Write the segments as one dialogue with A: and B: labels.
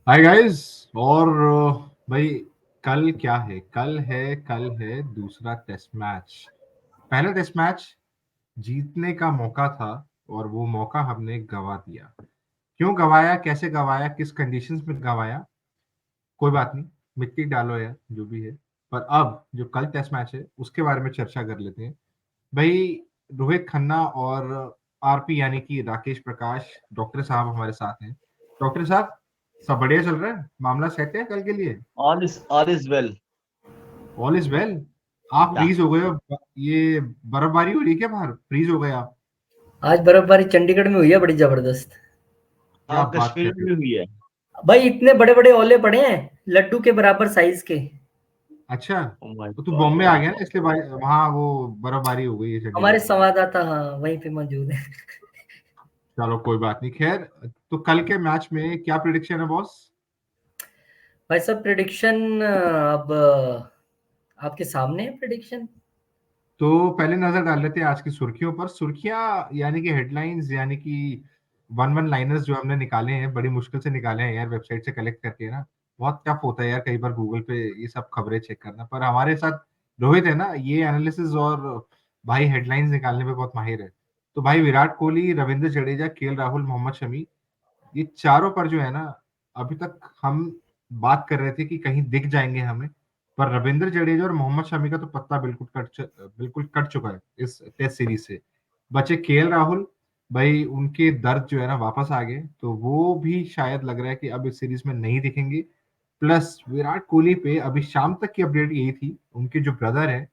A: Hi guys. और भाई, कल है दूसरा टेस्ट मैच। पहला टेस्ट मैच जीतने का मौका था और वो मौका हमने गवा दिया। क्यों गवाया, कैसे गवाया, किस कंडीशंस में गवाया, कोई बात नहीं, मिट्टी डालो या जो भी है। पर अब जो कल टेस्ट मैच है उसके बारे में चर्चा कर लेते हैं। भाई, रोहित खन्ना और आरपी यानी कि राकेश प्रकाश डॉक्टर साहब हमारे साथ हैं। डॉक्टर साहब, सब बढ़िया चल रहा है? मामला सेट है कल के लिए?
B: All is well.
A: All is well. आप
B: Yeah.
A: फ्रीज हो गए हो? ये बर्फबारी हो रही है क्या बाहर? फ्रीज हो गए आप?
C: आज बर्फबारी चंडीगढ़ में हुई है बड़ी जबरदस्त।
A: क्या
B: हाँ,
A: बात कर
B: कश्मीर
A: रहे
B: में
A: हो?
B: भी हुई है।
C: भाई इतने बड़े बड़े ओले पड़े हैं, लड्डू के बराबर साइज के।
A: अच्छा।
B: Oh my
A: तो तू
B: God,
A: Bombay
B: oh
A: uh
B: my
A: गया ना,
B: God.
A: इसलिए वहाँ वो बर्फबारी हो गई है चंडीगढ़
C: हमारे
A: में।
C: संवाददाता हाँ वहीं पे मौजूद है।
A: चलो कोई बात नहीं, खैर। तो कल के मैच में क्या प्रिडिक्शन है बॉस?
C: भाई साहब प्रिडिक्शन अब आपके सामने है प्रिडिक्शन।
A: तो पहले नजर डाल लेते हैं आज की सुर्खियों पर। सुर्खियां यानी कि हेडलाइंस, यानी कि वन वन लाइनर्स जो हमने निकाले हैं, बड़ी मुश्किल से निकाले हैं यार, वेबसाइट से कलेक्ट करके ना। बहुत टफ होता है यार कई बार गूगल पे ये सब खबरें चेक करना, पर हमारे साथ रोहित है ना, ये एनालिसिस और भाई हेडलाइंस निकालने में बहुत माहिर है। तो भाई, विराट कोहली, रविंद्र जडेजा, केएल राहुल, मोहम्मद शमी, ये चारों पर जो है ना, अभी तक हम बात कर रहे थे कि कहीं दिख जाएंगे हमें। पर रविंद्र जडेजा और मोहम्मद शमी का तो पत्ता बिल्कुल कट चुका है इस टेस्ट सीरीज से। बचे केएल राहुल। भाई, उनके दर्द जो है ना वापस आ गए, तो वो भी शायद लग रहा है कि अब इस सीरीज में नहीं दिखेंगे। प्लस विराट कोहली पे अभी शाम तक की अपडेट यही थी, उनके जो ब्रदर है,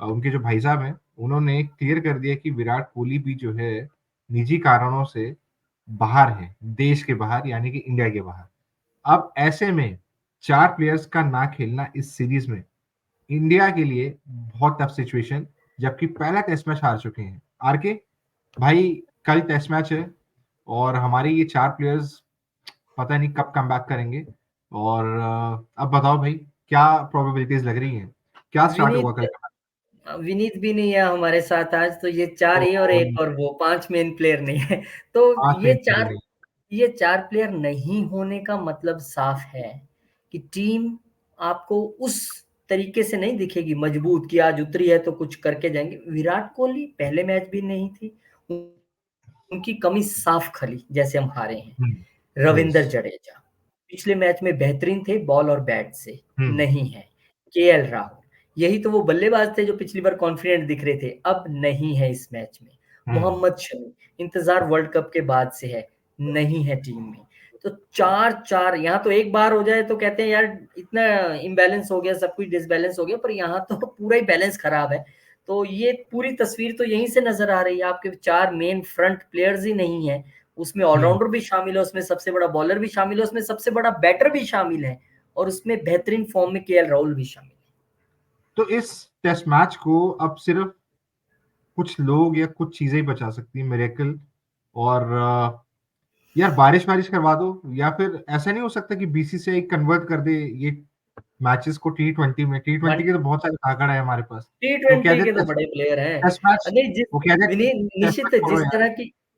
A: उनके जो भाई साहब हैं, उन्होंने क्लियर कर दिया कि विराट कोहली भी जो है निजी कारणों से बाहर है, देश के बाहर यानी कि इंडिया के बाहर। अब ऐसे में चार प्लेयर्स का ना खेलना इस सीरीज में इंडिया के लिए बहुत टफ सिचुएशन, जबकि पहला टेस्ट मैच हार चुके हैं। आर के भाई, कल टेस्ट मैच है और हमारे ये चार प्लेयर्स पता नहीं कब कम बैक करेंगे। और अब बताओ भाई, क्या प्रोबेबिलिटीज लग रही हैं? क्या स्टार्ट होगा
C: विनीत
A: कल का?
C: विनीत भी नहीं है हमारे साथ आज, तो ये चार ये और
A: तो
C: एक और वो पांच मेन प्लेयर नहीं है। तो
A: पांच
C: ये
A: मिनट के लिए
C: चार
A: नहीं।
C: ये चार प्लेयर नहीं होने का मतलब साफ है कि टीम आपको उस तरीके से नहीं दिखेगी मजबूत कि आज उतरी है तो कुछ करके जाएंगे। विराट कोहली पहले मैच भी नहीं थी, उनकी कमी साफ खली जैसे हम हारे हैं।
A: यस।
C: रविंद्र जडेजा पिछले मैच में बेहतरीन थे बॉल और बैट से,
A: हम्म।
C: नहीं है। केएल राहुल यही तो वो बल्लेबाज थे जो पिछली बार कॉन्फिडेंट दिख रहे थे, अब नहीं है इस मैच में।
A: हम्म।
C: मोहम्मद शमी इंतजार वर्ल्ड कप के बाद से है, नहीं है टीम में। तो चार चार यहाँ तो एक बार हो जाए तो कहते हैं यार इतना इम्बैलेंस हो गया, सब कुछ डिसबैलेंस हो गया, पर यहाँ तो पूरा ही बैलेंस खराब है। तो ये पूरी तस्वीर तो यहीं से नजर आ रही है, आपके चार मेन फ्रंट प्लेयर्स ही नहीं है। उसमें
A: हम्म।
C: ऑलराउंडर भी शामिल है, उसमें सबसे बड़ा बॉलर भी शामिल है, उसमें सबसे बड़ा बैटर भी शामिल है, और उसमें बेहतरीन फॉर्म में केएल राहुल भी शामिल है।
A: तो इस टेस्ट मैच को अब सिर्फ कुछ लोग या कुछ चीजें ही बचा सकती है, मिरेकल। और यार, बारिश वारिश करवा दो, या फिर ऐसा नहीं हो सकता कि बीसीसीआई कन्वर्ट कर दे ये मैचेस को T20 में? T20 के तो बहुत सारे आंकड़ा है हमारे पास।
C: टी
A: तो कह
C: ट्वेंटी
A: दे
C: के तो
A: टेस्ट
C: बड़े प्लेयर हैं।
A: टेस्ट मैच,
C: नहीं जिस
A: वो कह दे टेस्ट
C: निश्चित
A: मैच छोड़ो यार।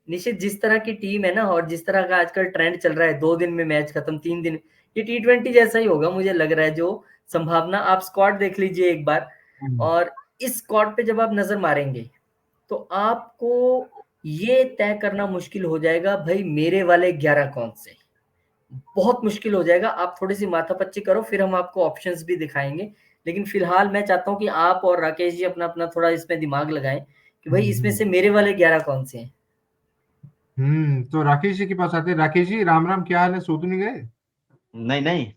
C: निश्चित जिस तरह की टीम है ना, और जिस तरह का आजकल ट्रेंड चल रहा है, 2 दिन में मैच खत्म, 3 दिन, ये T20 जैसा ही होगा मुझे लग रहा है। जो संभावना, आप स्क्वाड देख लीजिए एक बार,
A: हम्म।
C: और इस स्क्वाड पे जब आप नजर मारेंगे तो आपको ये तय करना मुश्किल हो जाएगा भाई मेरे वाले 11 कौन से। बहुत मुश्किल हो जाएगा। आप थोड़ी सी माथापच्ची करो, फिर हम आपको ऑप्शंस भी दिखाएंगे। लेकिन फिलहाल मैं चाहता हूं कि आप और राकेश जी अपना अपना थोड़ा इसमें दिमाग लगाएं कि भाई इसमें
A: हम्म।
C: से मेरे वाले 11 कौन से हैं।
A: तो राकेश जी के पास आते हैं। राकेश जी, राम राम, क्या हाल है? सो तो नहीं गए?
B: नहीं नहीं,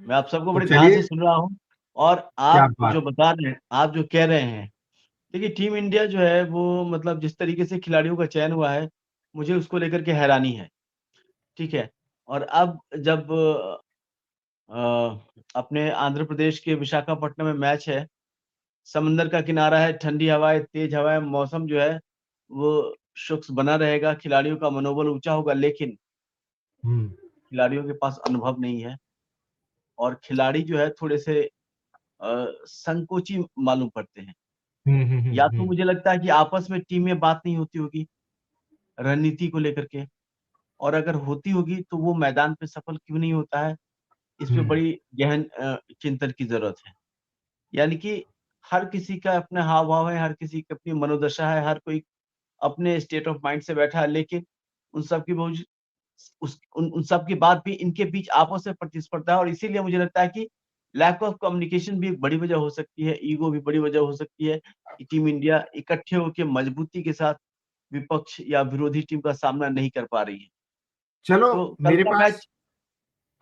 B: मैं आप सबको
A: तो
B: बड़े ध्यान
A: चलिए।
B: से सुन रहा हूँ। और
A: क्या
B: आप जो
A: बात।
B: बता रहे हैं, आप जो कह रहे हैं, देखिए टीम इंडिया जो है वो मतलब जिस तरीके से खिलाड़ियों का चयन हुआ है, मुझे उसको लेकर के हैरानी है। ठीक है। और अब जब अपने आंध्र प्रदेश के विशाखापट्टनम में मैच है, समंदर का किनारा है, ठंडी हवाएं, तेज हवाएं, मौसम जो है वो शुष्क बना रहेगा, खिलाड़ियों का मनोबल ऊंचा होगा, लेकिन
A: हम्म।
B: खिलाड़ियों के पास अनुभव नहीं है। और खिलाड़ी जो है थोड़े से संकोची मालूम पड़ते हैं। या तो
A: हम्म।
B: मुझे लगता है कि आपस में टीम में बात नहीं होती होगी रणनीति को लेकर के, और अगर होती होगी तो वो मैदान पे सफल क्यों नहीं होता है, इस पे बड़ी गहन चिंतन की ज़रूरत है। यानी कि हर किसी का अपना हाव-भाव है, हर किसी की अपनी मनोदशा है, हर कोई अपने स्टेट ऑफ माइंड से बैठा है, लेकिन उन सब के बावजूद उन सब के बाद भी इनके बीच आपस में प्रतिस्पर्धा है और इसीलिए मुझे लगता है कि लैक ऑफ कम्युनिकेशन भी एक बड़ी वजह हो सकती है, ईगो भी बड़ी वजह हो सकती है कि टीम इंडिया इकट्ठे होके मजबूती के साथ विपक्ष या विरोधी टीम का सामना नहीं कर पा रही है।
A: चलो
B: तो कल
A: मेरे
B: का
A: पास
B: मैच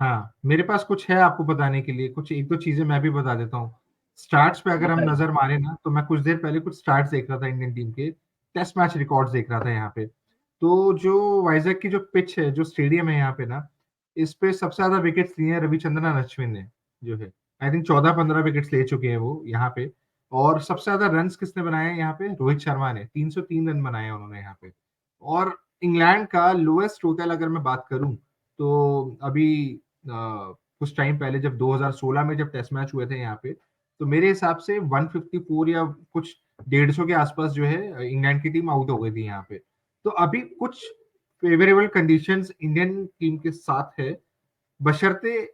A: हाँ, मेरे पास कुछ है आपको बताने के लिए, कुछ 1-2 चीज़ें मैं भी बता देता हूँ। स्टार्ट्स पे अगर हम
B: बताइए।
A: नज़र मारें ना, तो मैं कुछ देर पहले कुछ स्टार्ट्स देख रहा था इंडियन टीम के, टेस्ट मैच रिकॉर्ड्स देख रहा था यहाँ पे। तो जो वाइज़ैक की जो पिच है, जो स्टेडियम है यहाँ पे ना, इस पे सबसे ज़्यादा विकेट्स लिए हैं रविचंद्रन अश्विन ने, जो है। आई थिंक 14-15 विकेट्स ले चुके हैं वो यहाँ पे और सबसे ज़्यादा रन्स किसने बनाए हैं यहाँ पे? रोहित शर्मा ने, 303 रन बनाए हैं उन्होंने यहाँ पे। और इंग्लैंड का लोएस्ट टोटल अगर मैं बात करूँ, तो अभी कुछ टाइम पहले जब 2016 में जब टेस्ट मैच हुए थे यहाँ पे, तो मेरे हिसाब से 154 या कुछ 150 के आसपास जो है इंग्लैंड की टीम आउट हो गई थी यहाँ पे। तो अभी कुछ फेवरेबल कंडीशंस इंडियन टीम के साथ है, बशर्ते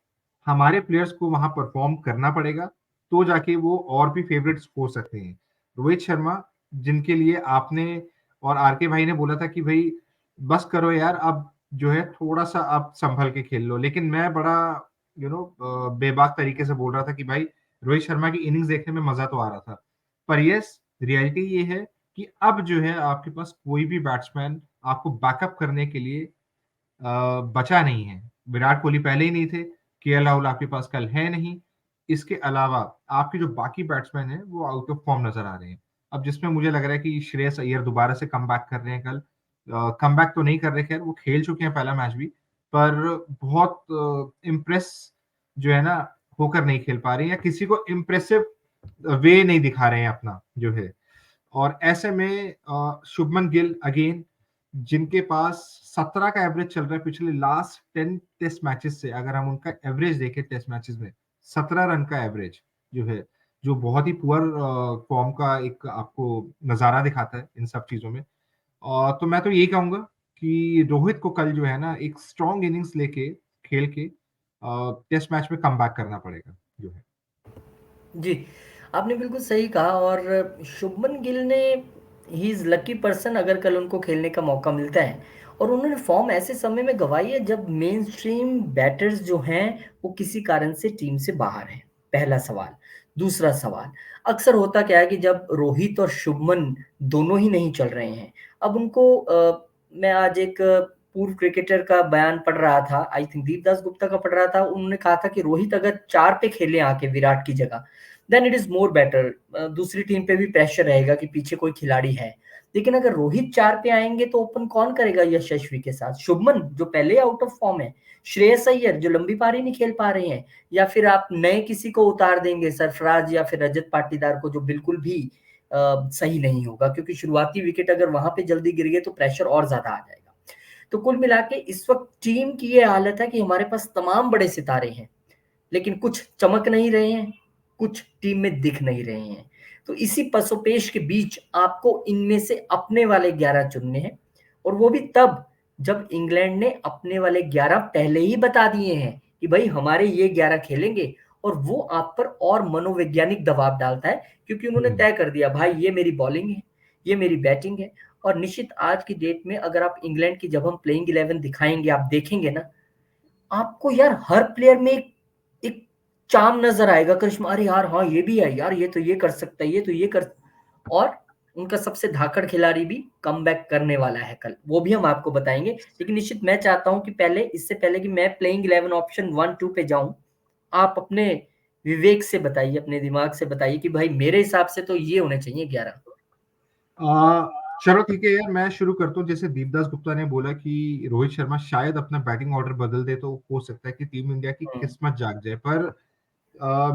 A: हमारे प्लेयर्स को वहाँ परफॉर्म करना पड़ेगा, तो जाके वो और भी फेवरेट्स हो सकते हैं। रोहित शर्मा जिनके लिए आपने और आरके भाई ने बोला था कि भई बस करो यार, अब जो है थोड़ा-सा आप सँभल के खेल लो। लेकिन मैं बड़ा बेबाक तरीके से बोल रहा था कि भाई रोहित शर्मा की इनिंग्स देखने में मज़ा तो आ रहा था। पर येस, रियलिटी ये है कि अब जो है आपके पास कोई भी बैट्समैन आपको बैकअप करने के लिए बचा नहीं है। विराट कोहली पहले ही नहीं थे, केएल राहुल आपके पास कल है नहीं। इसके अलावा आपके जो बाकी बैट्समैन हैं, वो आउट ऑफ फॉर्म नज़र आ रहे हैं। अब जिसमें मुझे लग रहा है कि श्रेयस अय्यर दोबारा से कमबैक कर रहे हैं कल। कमबैक तो नहीं कर रहे खैर, वो खेल चुके हैं पहला मैच भी, पर बहुत इम्प्रेस जो है ना, होकर नहीं खेल पा रहे हैं या किसी को इम्प्रेसिव वे नहीं दिखा रहे हैं अपना जो है। और ऐसे में शुभमन गिल अगेन जिनके पास 17 का एवरेज चल रहा है पिछले लास्ट 10 टेस्ट मैचेस से, अगर हम उनका एवरेज देखें टेस्ट मैचेस में 17 रन का एवरेज जो है, जो बहुत ही पुअर फॉर्म का एक आपको नज़ारा दिखाता है इन सब चीज़ों में। तो मैं तो यही कहूँगा कि रोहित को कल जो है ना एक स्ट्रॉन्ग इनिंग्स लेके खेल के टेस्ट मैच में कमबैक करना पड़ेगा जो है।
C: जी, आपने बिल्कुल सही कहा और शुभमन गिल ने ही इज़ लकी पर्सन अगर कल उनको खेलने का मौका मिलता है और उन्होंने फॉर्म ऐसे समय में गँवाई है जब मेनस्ट्रीम बैटर्स जो हैं, वो किसी कारण से टीम से बाहर हैं, पहला सवाल। दूसरा सवाल, अक्सर होता क्या है कि जब रोहित और शुभमन दोनों ही नहीं चल रहे हैं, अब उनको मैं आज एक पूर्व क्रिकेटर का बयान पढ़ रहा था, आई थिंक दीपदास गुप्ता का पढ़ रहा था, उन्होंने कहा था कि रोहित अगर 4 पे खेले आके विराट की जगह, then it is more better. दूसरी टीम पे भी प्रेशर रहेगा कि पीछे कोई खिलाड़ी है। लेकिन अगर रोहित 4 पे आएँगे तो ओपन कौन करेगा यशस्वी के साथ? शुभमन जो पहले ही आउट ऑफ फॉर्म है, श्रेयस अय्यर जो लंबी पारी नहीं खेल पा रहे हैं या फिर आप नए किसी को उतार देंगे सरफराज या फिर रजत पाटीदार को जो बिल्कुल भी सही नहीं होगा क्योंकि शुरुआती विकेट अगर वहाँ पे जल्दी गिर गए तो प्रेशर और ज़्यादा आ जाएगा। तो कुल मिला के इस वक़्त टीम की ये हालत है कि हमारे पास तमाम बड़े सितारे हैं, लेकिन कुछ चमक नहीं रहे हैं, कुछ टीम में दिख नहीं रहे हैं। तो इसी पसोपेश के बीच आपको इनमें से अपने वाले 11 चुनने हैं और वो भी तब जब इंग्लैंड ने अपने वाले 11 पहले ही बता दिए हैं कि भाई हमारे ये 11 खेलेंगे और वो आप पर और मनोवैज्ञानिक दबाव डालता है क्योंकि उन्होंने तय कर दिया भाई ये मेरी बॉलिंग है, ये मेरी बैटिंग है और निश्चित आज की डेट में अगर आप इंग्लैंड की जब हम प्लेइंग 11 दिखाएँगे, आप देखेंगे ना, आपको यार हर प्लेयर में एक चार्म नज़र आएगा, करिश्मा अरे यार हाँ, ये भी है यार, ये तो ये कर सकता है, ये तो ये कर और उनका सबसे धाकड़ खिलाड़ी भी कमबैक करने वाला है कल, वो भी हम आपको बताएँगे। लेकिन निश्चित मैं चाहता हूँ कि पहले इससे पहले कि मैं प्लेइंग 11 ऑप्शन 1-2 पे जाऊँ, आप अपने विवेक से बताइए, अपने दिमाग से बताइए कि भाई मेरे हिसाब से तो ये होने चाहिए 11।
A: चलो ठीक है यार, मैं शुरू करता हूँ। जैसे दीपदास गुप्ता ने बोला कि रोहित शर्मा शायद अपना बैटिंग ऑर्डर बदल दे तो हो सकता है कि टीम इंडिया की
C: हुँ।
A: किस्मत जाग जाए, पर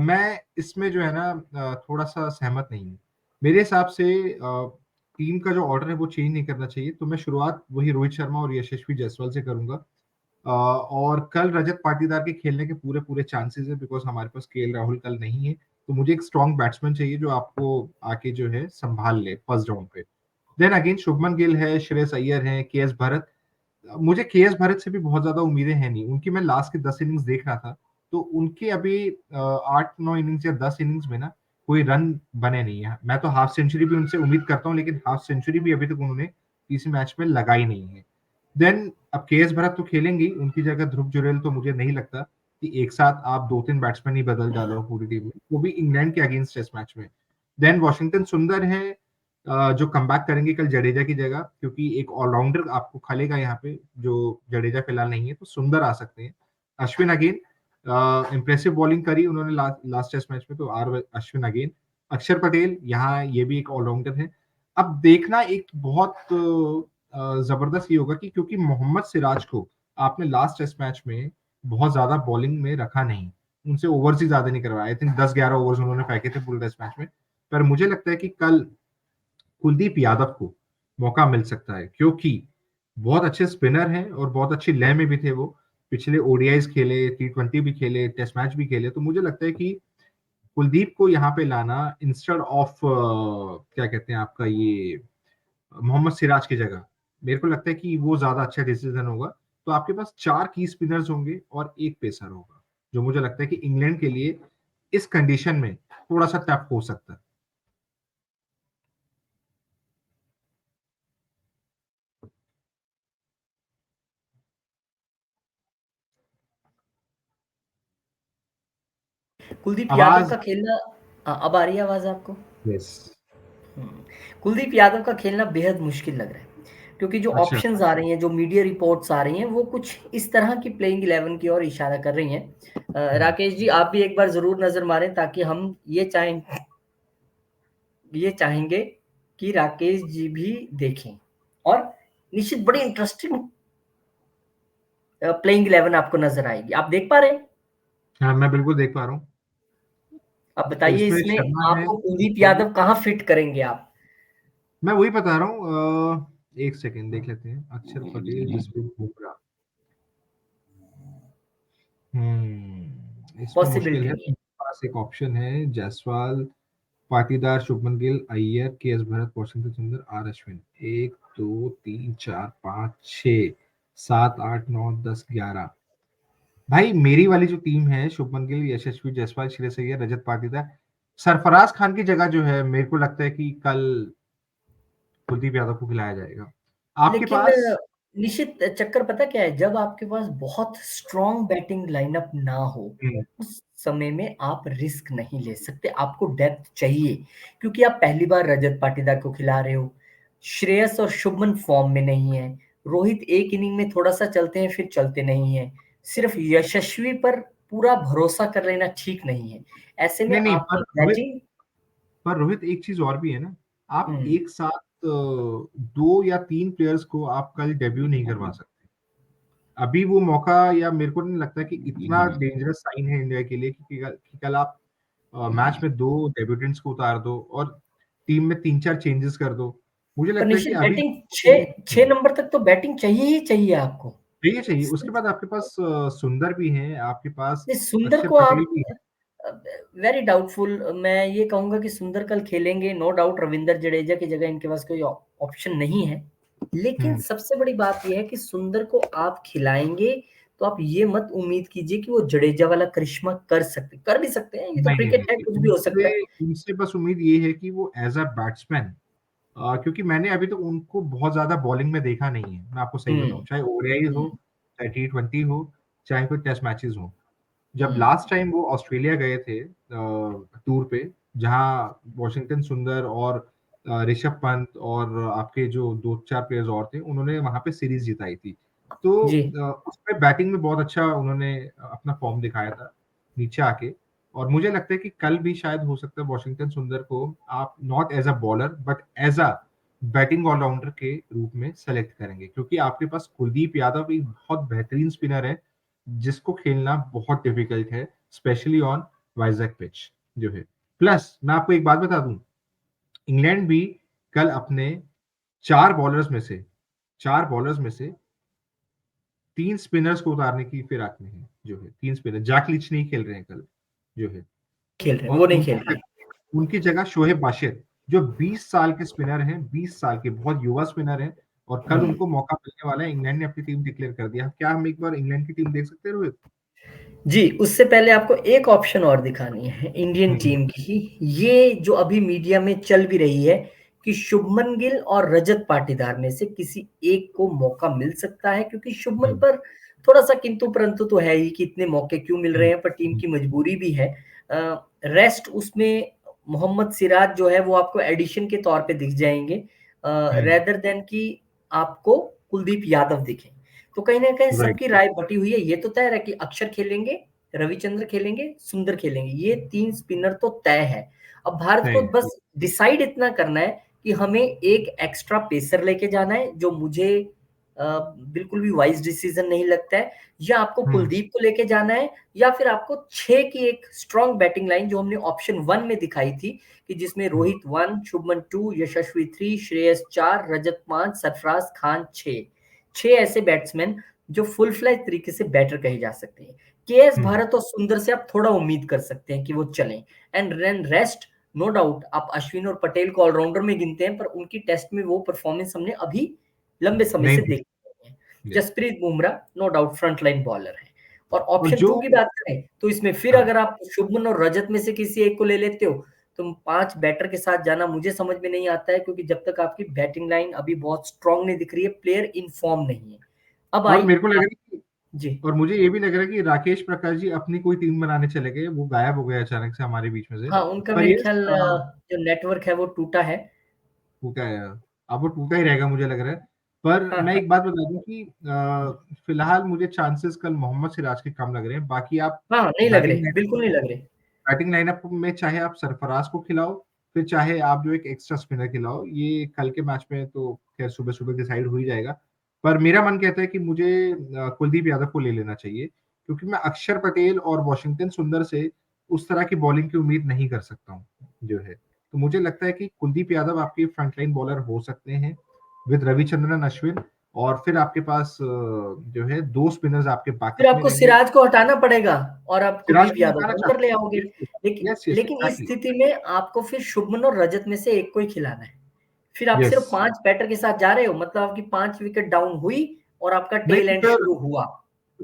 A: मैं इसमें जो है ना थोड़ा-सा सहमत नहीं हूँ। मेरे हिसाब से टीम का जो ऑर्डर है वो चेंज नहीं करना चाहिए, तो मैं शुरुआत वही रोहित शर्मा और यशस्वी जायसवाल से करूँगा। और कल रजत पाटीदार के खेलने के पूरे-पूरे चांसेस हैं बिकॉज़ हमारे पास केएल राहुल कल नहीं है, तो मुझे एक स्ट्रॉन्ग बैट्समैन चाहिए जो आपको आके जो है सँभाल ले फर्स्ट डाउन पे। देन अगेन शुभमन गिल है, श्रेयस अय्यर है, केएस भरत। मुझे केएस भरत से भी बहुत ज्यादा उम्मीदें हैं नहीं। उनकी मैं लास्ट के 10 इनिंग्स देख रहा था, तो उनके अभी 8-9 इनिंग्स या 10 इनिंग्स में ना कोई रन बने नहीं है। मैं तो हाफ सेंचुरी भी उनसे उम्मीद करता हूँ, लेकिन हाफ सेंचुरी भी अभी तक उन्होंने किसी मैच में लगाई नहीं है। देन अब केएस भरत तो खेलेंगी, उनकी जगह ध्रुव जुरेल तो मुझे नहीं लगता कि एक साथ आप 2-3 बैट्समैन ही बदल डालो पूरी टीम में, वो भी इंग्लैंड के अगेंस्ट टेस्ट मैच में। देन वॉशिंगटन सुंदर है, जो कमबैक करेंगे कल जडेजा की जगह, क्योंकि एक ऑलराउंडर आपको खलेगा यहाँ पे, जो जडेजा फिलहाल नहीं है, तो सुंदर आ सकते हैं। अश्विन अगेन, इंप्रेसिव बॉलिंग करी उन्होंने लास्ट टेस्ट मैच में, तो अश्विन अगेन। अक्षर पटेल यहाँ, ये भी एक ऑलराउंडर है। अब देखना एक बहुत जबरदस्त ये होगा कि क्योंकि मोहम्मद सिराज को आपने लास्ट टेस्ट मैच में बहुत ज्यादा बॉलिंग में रखा नहीं, उनसे ओवर्स ही ज्यादा नहीं करवाया। आई थिंक 10-11 ओवर्स उन्होंने फेंके थे पूरे टेस्ट मैच में। पर मुझे लगता है कि कल कुलदीप यादव को मौका मिल सकता है, क्योंकि बहुत अच्छे स्पिनर हैं और बहुत अच्छी लय में भी थे वो। पिछले ओडीआईज खेले, टी20 भी खेले, टेस्ट मैच भी खेले, तो मुझे लगता है कि कुलदीप को यहाँ पे लाना इंस्टेड ऑफ क्या कहते हैं आपका ये मोहम्मद सिराज की जगह, मेरे को लगता है कि वो ज्यादा अच्छा डिसीजन होगा। तो आपके पास 4 की स्पिनर्स होंगे और एक पेसर होगा, जो मुझे लगता है कि इंग्लैंड के लिए इस कंडीशन में थोड़ा सा टफ हो सकता है।
C: कुलदीप यादव
A: आवाज,
C: का खेलना अब आ रही है आवाज आपको?
A: यस।
C: कुलदीप यादव का खेलना बेहद मुश्किल लग रहा है, क्योंकि जो
A: अच्छा,
C: ऑप्शंस आ रही हैं, जो मीडिया रिपोर्ट्स आ रही हैं, वो कुछ इस तरह की प्लेइंग 11 की ओर इशारा कर रही हैं। राकेश जी, आप भी एक बार जरूर नजर मारें, ताकि हम ये चाहेंगे कि राकेश जी भी देखें, और निश्चित बड़ी इंटरेस्टिंग प्लेइंग 11 आपको नजर आएगी। आप देख पा रहे हैं?
A: हाँ मैं बिल्कुल देख पा रहा हूँ।
C: अब
A: तो
C: बताइए,
A: इसमें
C: इसमें
A: शर्मा है,
C: आपको कुलदीप यादव कहाँ फिट करेंगे आप?
A: मैं वही बता रहा हूँ। एक सेकेंड देख लेते हैं। अक्षर पटेल, जसप्रीत बुमराह, इसमें मुश्किल
C: पॉसिबिलिटी
A: है।
C: नहीं है।
A: मेरे पास एक ऑप्शन है, जायसवाल, पाटीदार, शुभमन गिल, अय्यर, केएस भरत, वॉशिंगटन सुंदर, आर अश्विन। 1 2 3 4 5 6 7 8 9 10 11। भाई मेरी वाली जो टीम है, शुभमन गिल, यशस्वी जायसवाल, श्रेयस अय्यर, रजत पाटीदार, सरफराज खान की जगह जो है, मेरे को लगता है कि कल कुलदीप यादव को खिलाया जाएगा। आपके
C: लेकिन
A: पास
C: निश्चित चक्कर पता क्या है, जब आपके पास बहुत स्ट्रॉन्ग बैटिंग लाइनअप ना हो, उस समय में आप रिस्क नहीं ले सकते, आपको डेप्थ चाहिए। क्योंकि आप पहली बार रजत पाटीदार को खिला रहे हो, श्रेयस और शुभमन फॉर्म में नहीं है, रोहित एक इनिंग में थोड़ा सा चलते हैं फिर चलते नहीं है, सिर्फ यशस्वी पर पूरा भरोसा कर लेना ठीक नहीं है। ऐसे में
A: नहीं नहीं,
C: आपकी बैटिंग
A: पर रोहित एक चीज और भी है ना, आप एक साथ 2 या 3 प्लेयर्स को आप कल डेब्यू नहीं करवा सकते। अभी वो मौका, या मेरे को नहीं लगता कि इतना डेंजरस साइन है इंडिया के लिए कि कल आप मैच में 2 डेब्यूटेंट्स को उतार दो और टीम में 3-4 चेंजेस कर दो। मुझे
C: पर
A: लगता है कि
C: निश्चित
A: अभी
C: बैटिंग छह नंबर तक तो बैटिंग चाहिए ही चाहिए आपको।
A: चाहिए चाहिए। उसके बाद आपके पास सुंदर भी है, आपके पास
C: नहीं, सुंदर
A: अक्षर
C: को
A: पटेल
C: आप
A: भी है।
C: Very doubtful. मैं ये कहूंगा कि सुंदर कल खेलेंगे, नो डाउट। रविंद्र जडेजा की जगह इनके पास कोई ऑप्शन नहीं है, लेकिन सबसे बड़ी बात यह है कि सुंदर को आप खिलाएंगे तो आप ये मत उम्मीद कीजिए कि वो जडेजा वाला करिश्मा कर भी सकते हैं, ये तो
A: नहीं नहीं
C: क्रिकेट है,
A: नहीं,
C: कुछ भी हो सकता है।
A: उनसे बस उम्मीद ये है कि वो एज अ बैट्समैन, क्योंकि मैंने अभी तक उनको बहुत ज्यादा बॉलिंग में देखा नहीं है, मैं आपको सही बताऊं। चाहे ओडीआई हो, चाहे टी20 हो, चाहे कोई टेस्ट मैचेस हो। जब लास्ट टाइम वो ऑस्ट्रेलिया गए थे टूर पे, जहां वॉशिंगटन सुंदर और ऋषभ पंत और आपके जो 2-4 प्लेयर्स और थे, उन्होंने वहां पे सीरीज जिताई थी। तो
C: जी,
A: उसमें बैटिंग में बहुत अच्छा उन्होंने अपना फॉर्म दिखाया था नीचे आके। और मुझे लगता है कि कल भी शायद हो सकता है वॉशिंगटन सुंदर को आप not as a bowler but as a batting allrounder के रूप में सेलेक्ट करेंगे, क्योंकि आपके पास कुलदीप यादव एक बहुत बेहतरीन स्पिनर है, जिसको खेलना बहुत डिफिकल्ट है, स्पेशली ऑन वाइजैक पिच जो है। प्लस मैं आपको एक बात बता दूं, इंग्लैंड भी कल अपने 4 बॉलर्स में से 3 स्पिनर्स को उतारने की फिराक में है, जो है 3 स्पिनर। जैक लीच नहीं खेल रहे हैं कल, जो है।
C: खेल रहे हैं,
A: और
C: वो नहीं खेल रहे।
A: उनकी जगह शोहेब बाशिर, जो 20 साल के स्पिनर हैं, 20 साल के बहुत युवा स्पिनर हैं, और कल उनको मौका मिलने वाला है। इंग्लैंड ने अपनी टीम डिक्लेयर कर दिया। क्या हम एक बार इंग्लैंड की टीम देख सकते हैं रोहित?
C: जी, उससे पहले आपको एक ऑप्शन और दिखानी है इंडियन टीम की। ये जो अभी मीडिया में चल भी रही है कि शुभमन गिल और रजत पाटीदार में से किसी एक को मौका मिल सकता है, क्योंकि शुभमन पर थोड़ा सा किंतु परंतु तो है ही कि इतने मौके क्यों मिल रहे हैं, पर टीम की मजबूरी भी है। रेस्ट उसमें मोहम्मद सिराज जो है वो आपको एडिशन के तौर पे दिख जाएंगे, रेदर देन कि आपको कुलदीप यादव दिखे। तो कहीं ना कहीं
A: राइट।
C: सबकी राय बटी हुई है। ये तो तय है कि अक्षर खेलेंगे, रविचंद्र खेलेंगे, सुंदर खेलेंगे, ये 3 स्पिनर तो तय है। अब भारत को
A: सही।
C: बस डिसाइड इतना करना है कि हमें एक एक्स्ट्रा पेसर लेके जाना है, जो मुझे बिल्कुल भी वाइज डिसीजन नहीं लगता है। या आपको कुलदीप को लेके जाना है, या फिर आपको 6 की एक स्ट्रॉन्ग बैटिंग लाइन जो हमने ऑप्शन 1 में दिखाई थी, कि जिसमें रोहित 1, शुभमन 2, यशस्वी 3, श्रेयस 4, रजत 5, सरफराज खान 6 ऐसे बैट्समैन जो फुल फ्लैज तरीके से बैटर कहे जा सकते हैं। केएस भारत और सुंदर से आप थोड़ा उम्मीद कर सकते हैं कि वो चलें। And then rest, no doubt आप अश्विन और पटेल को ऑलराउंडर में गिनते हैं, पर उनकी टेस्ट में वो परफॉर्मेंस हमने अभी लंबे समय
A: नहीं
C: से
A: थी।
C: देखी नहीं है। Jasprit Bumrah no doubt front line bowler है। और
A: और
C: ऑप्शन 2
A: जो
C: की बात करें तो इसमें फिर अगर आप शुभमन और रजत में से किसी एक को ले लेते हो, तो 5 बैटर के साथ जाना मुझे समझ में नहीं आता है, क्योंकि जब तक आपकी बैटिंग लाइन अभी बहुत स्ट्रांग नहीं दिख रही है, प्लेयर इन फॉर्म नहीं है। अब
A: और
C: आई
A: मेरे को लग रहा है कि
C: जी,
A: और मुझे ये भी लग रहा है कि राकेश प्रकाश जी अपनी कोई टीम बनाने चले गए, वो गायब हो गए अचानक से हमारे बीच में से।
C: हाँ, उनका
A: पर
C: मेरे
A: ये
C: ख्याल जो नेटवर्क है वो टूटा है।
A: टूटा है, अब वो टूटा ही रहेगा मुझे लग रहा है। पर
C: हाँ,
A: मैं
C: हाँ,
A: एक बात बता दूं कि फिलहाल मुझे चांसेस कल मोहम्मद सिराज के कम लग रहे हैं। बाकी आप
C: हाँ, नहीं लग रहे, बिल्कुल नहीं लग रहे।
A: बैटिंग लाइनअप में चाहे आप सरफराज को खिलाओ, फिर चाहे आप जो एक एक्स्ट्रा स्पिनर खिलाओ, ये कल के मैच में तो खैर सुबह-सुबह डिसाइड हो ही जाएगा। पर मेरा मन कहता है कि मुझे कुलदीप यादव को ले लेना चाहिए, क्योंकि मैं अक्षर पटेल और वॉशिंगटन सुंदर से उस तरह की बॉलिंग की उम्मीद नहीं कर सकता हूँ, जो है। तो मुझे लगता है कि कुलदीप यादव आपके फ्रंटलाइन बॉलर हो सकते हैं, विद रविचंद्रन अश्विन, और फिर आपके पास जो है 2 स्पिनर्स आपके
C: फिर
A: बैकअप में
C: आपको
A: रहेंगे।
C: सिराज को हटाना पड़ेगा और आप
A: सिराज
C: कुलदीप
A: को
C: यादव
A: हटाना
C: को अंदर
A: चाहता
C: ले
A: हूँ।
C: आओगे।
A: बिल्कुल।
C: लेकिन
A: यस, यस,
C: लेकिन इस
A: एग्ज़ैक्टली।
C: स्थिति में आपको फिर शुभमन और रजत में से एक को ही खिलाना है। फिर आप
A: यस।
C: सिर्फ 5 बैटर के साथ जा रहे हो, मतलब आपकी 5 विकेट डाउन हुई और आपका
A: नहीं
C: टेल
A: तो
C: एंड
A: फिर
C: शुरू हुआ।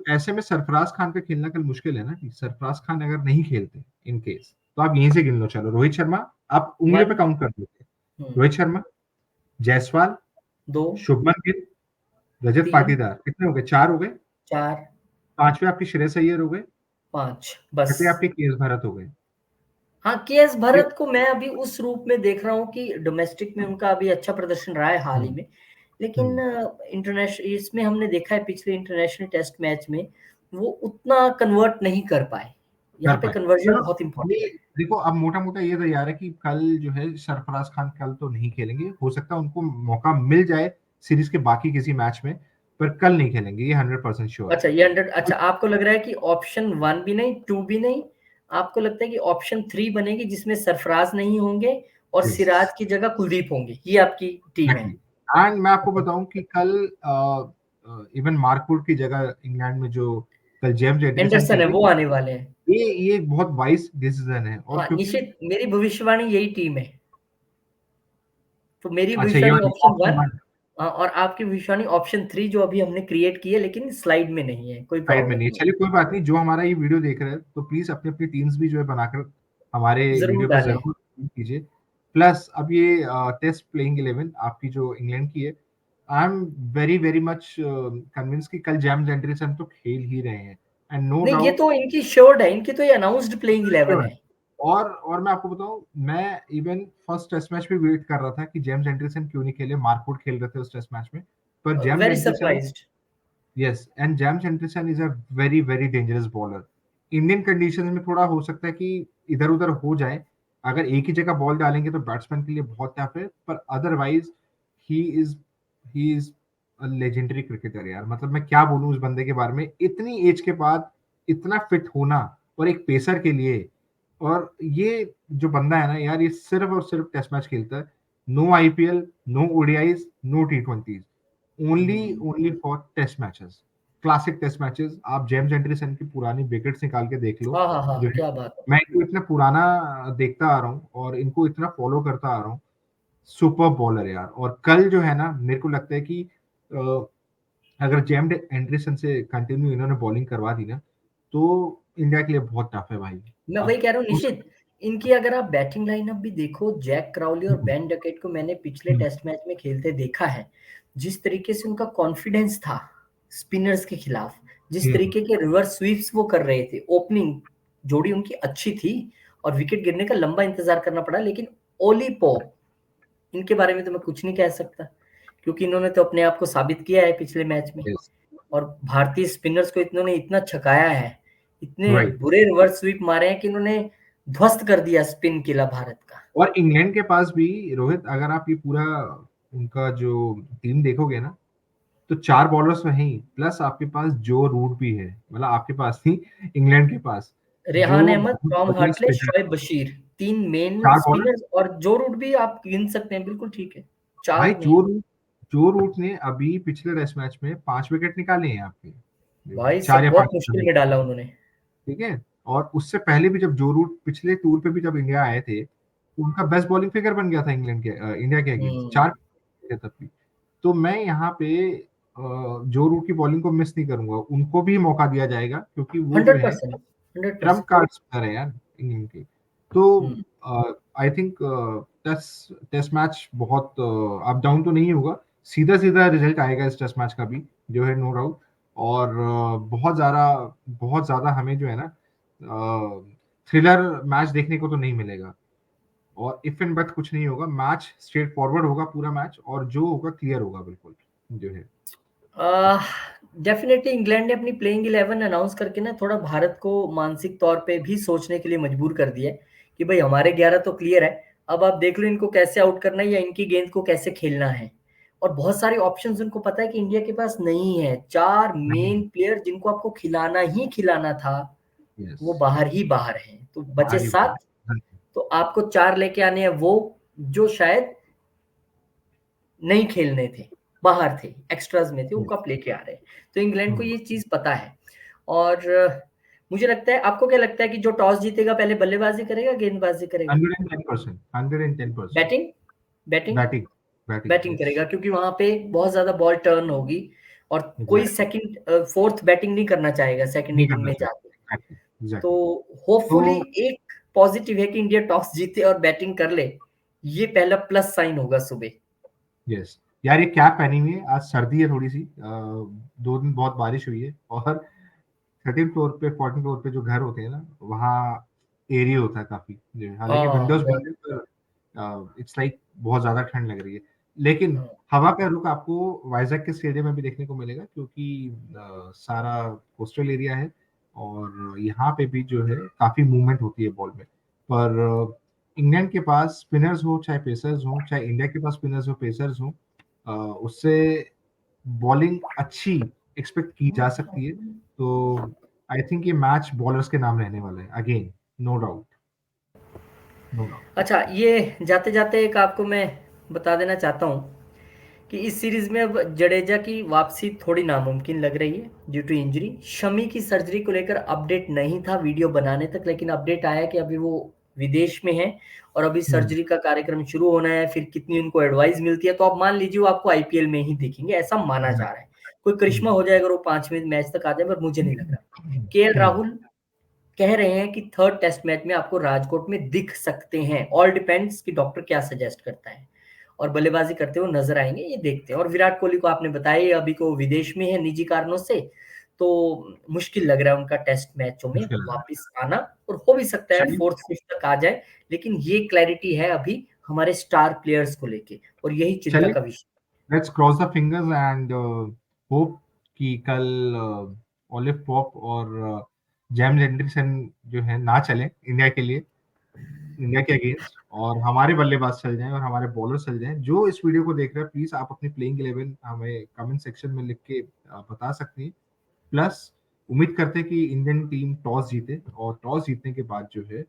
A: ऐसे में सरफराज खान का खेलना कल मुश्किल है ना, कि सरफराज खान अगर नहीं खेलते इन केस, तो आप यहीं से गिन लो। चलो रोहित शर्मा, आप उंगलियों पे
C: 1
A: काउंट कर लेते हैं। रोहित शर्मा, जायसवाल,
C: 2
A: शुभमन गिल, रजत
C: 3
A: पाटीदार, कितने हो गए? 4 हो गए।
C: 4
A: पांचवे आपके श्रेयस अय्यर हो गए।
C: 5 बस।
A: छठे आपके केएस भरत हो गए।
C: हाँ, केएस
A: फिर
C: भरत को मैं अभी उस रूप में देख रहा हूँ कि डोमेस्टिक में उनका अभी अच्छा प्रदर्शन रहा है हाल ही में। लेकिन इंटरनेशनल इसमें हमने देखा है पिछले इंटरनेशनल टेस्ट मैच में वो उतना कन्वर्ट नहीं कर पाए। यहाँ
A: कर
C: पे
A: पाए।
C: कन्वर्जन
A: चलो,
C: बहुत इंपॉर्टेंट
A: ये
C: है।
A: देखो अब मोटा-मोटा ये तैयार है कि कल जो है सरफराज खान कल तो नहीं खेलेंगे। हो सकता है उनको मौका मिल जाए सीरीज़ के बाकी किसी मैच में, पर कल नहीं खेलेंगे, ये 100% श्योर है।
C: अच्छा, ये 100 अच्छा, आपको लग रहा है कि ऑप्शन 1 भी नहीं, 2 भी नहीं, आपको लगता है कि ऑप्शन 3 बनेगी जिसमें सरफराज नहीं होंगे और
A: यस।
C: सिराज की जगह कुलदीप होंगे। ये आपकी टीम है।
A: एग्ज़ैक्टली। एंड मैं आपको बताऊँ कि कल इवन मार्कवुड की जगह इंग्लैंड में जो कल जेम्स एंडरसन
C: एंडरसन है,
A: खेले,
C: वो आने वाले हैं।
A: ये एक बहुत वाइज़ डिसीज़न है। और
C: हाँ,
A: क्योंकि
C: निश्चित मेरी भविष्यवाणी यही टीम है। तो मेरी
A: अच्छा, ये
C: भविष्यवाणी
A: वाली
C: ऑप्शन
A: ऑप्शन
C: 1
A: 1
C: और आपकी भविष्यवाणी ऑप्शन 3 जो अभी हमने क्रिएट की है, लेकिन स्लाइड में नहीं है, कोई
A: साइड में
C: प्रॉब्लम
A: नहीं है।
C: नहीं।
A: चलिए कोई बात नहीं, जो हमारा ये वीडियो देख रहे हैं, तो प्लीज़ अपनी-अपनी टीम्स भी जो है बनाकर हमारे
C: ज़रूर
A: वीडियो पे
C: डालें।
A: ज़रूर कीजिए। प्लस अब ये टेस्ट प्लेइंग 11 आपकी जो इंग्लैंड की है, I am very, very much convinced कि कल जेम्स एंडरसन तो खेल ही रहे हैं। एंड नो
C: नहीं, ये
A: डाउट
C: तो इनकी श्योर्ड है, इनकी तो ये अनाउंस्ड प्लेइंग 11
A: श्योर है।
C: है।
A: और मैं आपको बताऊँ, मैं इवन फर्स्ट टेस्ट मैच में वेट कर रहा था कि जेम्स एंडरसन क्यों नहीं खेले, मार्कवुड खेल रहे थे उस टेस्ट मैच में। पर James
C: very
A: Anderson,
C: surprised.
A: Yes, and James Anderson is a very, very dangerous bowler. Indian conditions में थोड़ा हो सकता है कि इधर-उधर हो जाए। अगर एक ही जगह बॉल डालेंगे तो बैट्समैन के लिए बहुत टफ है, पर otherwise he is he is a legendary cricketer यार। मतलब मैं क्या बोलूँ उस बंदे के बारे में, इतनी एज के बाद इतना फिट होना, और एक पेसर के लिए। और ये जो बंदा है ना यार, ये सिर्फ़ और सिर्फ़ टेस्ट मैच खेलता है। No IPL, no ODIs, no टी20s, only for test matches, classic test matches. आप जेम्स एंडरसन की पुरानी विकेट्स निकाल के देख लो,
C: हाँ, हाँ,
A: जो
C: हाँ,
A: है।
C: क्या बात है।
A: मैं इनको इतना पुराना देखता आ रहा हूँ और इनको इतना फॉलो करता आ रहा हूँ। सुपर बॉलर यार। और कल जो है ना, मेरे को लगता है कि अगर जेम्स एंडरसन से कंटिन्यू इन्होंने बॉलिंग करवा दी ना, तो इंडिया के लिए बहुत टफ है भाई।
C: मैं वही कह रहा हूँ निश्चित, इनकी अगर आप बैटिंग लाइनअप भी देखो, जैक क्राउली और बेन डकेट को मैंने पिछले टेस्ट मैच में खेलते देखा है। जिस तरीके से उनका कॉन्फिडेंस था स्पिनर्स के खिलाफ, जिस तरीके के रिवर्स स्वीप्स वो कर रहे थे, ओपनिंग जोड़ी उनकी अच्छी थी और विकेट गिरने का लंबा इंतजार करना पड़ा। लेकिन ओली पॉप, इनके बारे में तो मैं कुछ नहीं कह सकता, क्योंकि इन्होंने तो अपने आप को साबित किया है पिछले मैच में।
A: Yes,
C: और भारतीय स्पिनर्स को इन्होंने इतना छकाया है, इतने
A: right.
C: बुरे रिवर्स स्वीप मारे हैं कि इन्होंने ध्वस्त कर दिया स्पिन किला भारत का।
A: और इंग्लैंड के पास भी रोहित, अगर आप ये पूरा उनका जो टीम देखोगे ना, तो 4 बॉलर्स में ही, प्लस आपके पास जो रूट भी है, मतलब आपके पास ही इंग्लैंड के पास
C: रेहान
A: जो
C: अहमद,
A: बहुत
C: टॉम
A: बढ़िया
C: Hartley,
A: spinner,
C: Shoaib Bashir, 3 main
A: 4 bowler
C: spinners, और जो रूट भी आप गिन सकते हैं, बिल्कुल ठीक है,
A: भाई।
C: 4 मेन।
A: जो रूट ने अभी पिछले टेस्ट मैच में 5 विकेट निकाले हैं आपके,
C: भाई
A: 4
C: सब
A: या
C: बहुत
A: 5
C: मुश्किल में डाला उन्होंने।
A: ठीक है। और उससे पहले भी जब जो रूट पिछले टूर पे भी जब इंडिया आए थे, तो उनका बेस्ट बॉलिंग फिगर बन गया था इंग्लैंड के इंडिया के अगेंस्ट, 4 थे तब भी। तो मैं यहाँ पे जो रूट की बॉलिंग को मिस नहीं करूंगा, उनको भी मौका दिया जाएगा, क्योंकि वो जो है
C: 100%,
A: ट्रम्प
C: 100%।
A: कार्ड स्पिनर है यार इंग्लैंड के। तो आई थिंक टेस्ट मैच बहुत अप डाउन तो नहीं होगा, सीधा सीधा रिजल्ट आएगा इस टेस्ट मैच का भी, जो है नो डाउट। और बहुत ज्यादा हमें जो है ना थ्रिलर मैच देखने को तो नहीं मिलेगा, और इफ एंड बट कुछ नहीं होगा, मैच स्ट्रेट फॉरवर्ड होगा पूरा मैच, और जो होगा क्लियर होगा बिल्कुल जो है।
C: डेफिनेटली इंग्लैंड ने अपनी प्लेइंग 11 अनाउंस करके ना थोड़ा भारत को मानसिक तौर पे भी सोचने के लिए मजबूर कर दिया है कि भाई हमारे 11 तो क्लियर है, अब आप देख लो इनको कैसे आउट करना है या इनकी गेंद को कैसे खेलना है। और बहुत सारे ऑप्शंस उनको पता है कि इंडिया के पास नहीं है। 4
A: नहीं,
C: मेन प्लेयर जिनको आपको खिलाना ही खिलाना था,
A: यस,
C: वो बाहर ही बाहर हैं, तो बचे
A: बाहर ही
C: 7।
A: बाहर।
C: तो आपको 4 लेके आने हैं वो जो शायद नहीं खेलने थे, बाहर थे, एक्स्ट्राज में थे, उनको आप लेके आ रहे हैं। तो इंग्लैंड को ये चीज पता है। और मुझे लगता है, आपको क्या लगता है कि जो टॉस जीतेगा पहले बल्लेबाजी करेगा, गेंदबाजी करेगा?
A: 110%, 110%।
C: Batting, batting,
A: batting, batting,
C: batting
A: yes,
C: करेगा, क्योंकि वहां पे बहुत ज्यादा बॉल टर्न होगी और कोई
A: एग्जैक्टली।
C: सेकंड फोर्थ बैटिंग नहीं करना चाहेगा सेकंड
A: नहीं
C: इनिंग
A: करना
C: में
A: चाहिए,
C: जाके।
A: एग्जैक्टली,
C: तो
A: एग्जैक्टली।
C: होपफुली
A: तो
C: एक पॉजिटिव है कि इंडिया टॉस जीते और बैटिंग कर ले, ये पहला प्लस साइन होगा सुबह।
A: यस यार, ये कैप पहनी हुई है, आज सर्दी है थोड़ी सी, 2 दिन बहुत बारिश हुई है, और 13 फ्लोर पे 14 फ्लोर पे जो घर होते हैं ना, वहाँ एरिया होता है काफी जो है। हालांकि
C: हाँ
A: विंडोज
C: बहुत।
A: बंद है, पर इट्स लाइक बहुत ज्यादा ठंड लग रही है। लेकिन
C: हाँ,
A: हवा का रुख आपको वाइजैक के स्टेडियम में भी देखने को मिलेगा, क्योंकि सारा कोस्टल एरिया है, और यहाँ पे भी जो है काफी मूवमेंट होती है बॉल में। पर इंग्लैंड के पास स्पिनर्स हो चाहे पेसर्स हो, चाहे इंडिया के पास स्पिनर्स हो पेसर्स हो, उससे बॉलिंग अच्छी एक्सपेक्ट की जा सकती है। तो आई थिंक ये मैच बॉलर्स के नाम रहने वाला है again, no doubt, no doubt.
C: अच्छा, ये जाते जाते एक आपको मैं बता देना चाहता हूँ कि इस सीरीज में अब जडेजा की वापसी थोड़ी नामुमकिन लग रही है ड्यू टू इंजरी। शमी की सर्जरी को लेकर अपडेट नहीं था वीडियो बनाने तक, लेकिन अपडेट आया कि अभी वो विदेश में है और अभी सर्जरी का कार्यक्रम शुरू होना है। फिर कितनी उनको एडवाइस मिलती है, तो आप मान लीजिए वो आपको आईपीएल में ही दिखेंगे, ऐसा माना जा रहा है। कोई करिश्मा हो जाएगा और वो 5वें मैच तक आ जाए, पर मुझे नहीं लग रहा। केएल राहुल कह रहे हैं कि 3rd टेस्ट मैच में आपको राजकोट में दिख सकते हैं। ऑल डिपेंड्स कि डॉक्टर क्या सजेस्ट करता है, और बल्लेबाजी करते हुए नजर आएंगे, ये देखते हैं। और विराट कोहली को आपने बताया अभी को विदेश में है निजी कारणों से, तो मुश्किल लग रहा है उनका टेस्ट मैचों में
A: मुश्किल है।
C: वापस आना। और हो भी सकता है
A: चलिए,
C: 4th 5th तक आ जाए, लेकिन ये क्लैरिटी है अभी हमारे स्टार प्लेयर्स को लेके, और यही चिंता
A: चलिए,
C: का विषय।
A: Let's cross the fingers and hope कि कल ऑलिव पॉप और जेम्स एंडरसन जो है ना चले इंडिया के लिए, इंडिया के अगेंस्ट, और हमारे बल्लेबाज चल जाएं और हमारे बॉलर चल जाएं। जो इस वीडियो को देख रहे हैं, प्लीज आप अपनी प्लेइंग 11 हमें कमेंट सेक्शन में लिख के बता सकते हैं। प्लस उम्मीद करते हैं कि इंडियन टीम टॉस जीते, और टॉस जीतने के बाद जो है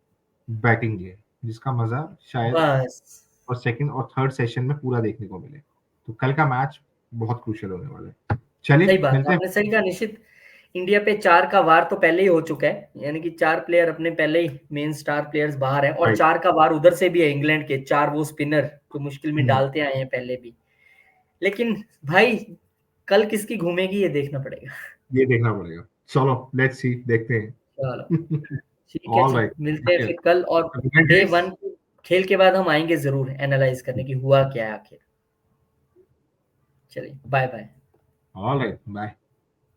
A: बैटिंग ले, जिसका मजा शायद
C: बस
A: और सेकंड और थर्ड सेशन में पूरा देखने को मिले। तो कल का मैच बहुत क्रूशियल होने वाला है। चलिए,
C: सही बात,
A: मिलते हैं।
C: आपने सही कहा निश्चित। इंडिया पे 4 का वार तो पहले ही हो चुका है, यानी कि 4 प्लेयर अपने पहले ही मेन स्टार प्लेयर्स बाहर हैं, और
A: राइट।
C: 4 का वार उधर से भी है इंग्लैंड के 4 वो स्पिनर जो मुश्किल में डालते आए हैं पहले भी। लेकिन भाई कल किसकी घूमेगी ये देखना पड़ेगा।
A: ये देखना पड़ेगा। चलो लेट्स सी, देखते हैं।
C: चलो ठीक है
A: ऑल
C: जी,
A: राइट,
C: मिलते हैं फिर कल, और डे 1 खेल के बाद हम आएंगे जरूर एनालाइज करने की हुआ क्या है आखिर। चलिए bye bye.
A: All right, bye.